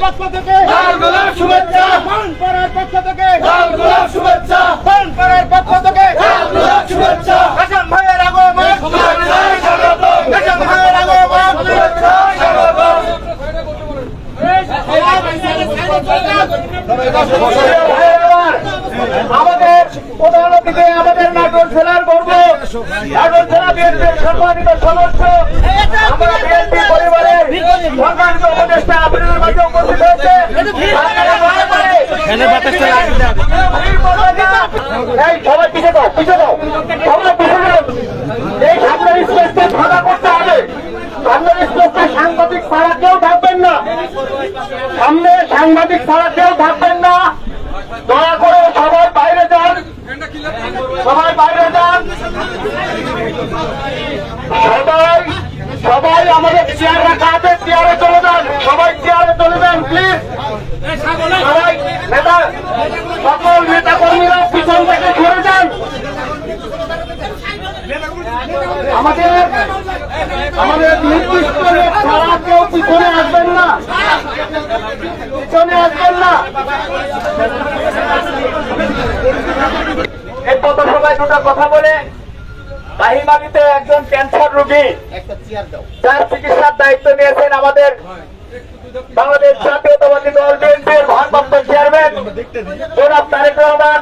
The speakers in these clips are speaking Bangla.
পক্ষ থেকে শুভেচ্ছা, পক্ষ থেকে শুভেচ্ছা, পক্ষ থেকে শুভেচ্ছা, ভাইয়ের আগমন, ভাইয়ের আগমন, আমাদের প্রধান অতিথি আমাদের নাটোর জেলার গর্ব, নাটোর জেলা বিএনপির সম্মানিত সদস্য, আমরা বিএনপি পরিবারের সম্মানিত উপদেষ্টা আপনাদের মাঝে উপস্থিত হয়েছে। এই সবাই পিছিয়ে দাও, পিছিয়ে দাও, সবাই পিছিয়ে দাও। এই সামনের স্পেসকে ফাঁকা করতে হবে। সামনের স্পেসে সাংবাদিক ছাড়া কেউ থাকবেন না, সামনে সাংবাদিক ছাড়া কেউ থাকবেন না। দয়া করে সবাই বাইরে যান, সবাই বাইরে যান, সবাই সবাই আমাদের চেয়ার রাখা আছে, চেয়ারে চলে যান, সবাই চেয়ারে চলে যান প্লিজ। সবাই নেতা, সকল নেতা কর্মীরা পিছন থেকে সরে যান। আমাদের আমাদের নির্দিষ্ট ছাড়া কেউ পিছনে আসবেন না, পিছনে আসবেন না। এই পথসভায় দুটো কথা বলে, বাহিমালিতে একজন ক্যান্সার রোগী যার চিকিৎসার দায়িত্ব নিয়েছেন আমাদের বাংলাদেশ জাতীয়তাবাদী দল বিএনপির ভারপ্রাপ্ত চেয়ারম্যান জনাব তারেক রহমান।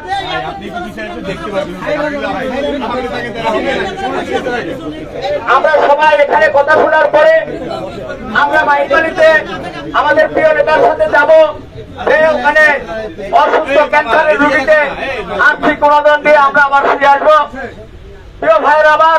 আমরা সবাই এখানে কথা শোনার পরে আমরা বাহিমালিতে আমাদের প্রিয় নেতার সাথে যাব, ওখানে অসুস্থ ক্যান্সারের রোগীকে আর্থিক অনুদান দিয়ে আমরা আবার ফিরে আসবো। প্রিয় ভাইয়ের, আবার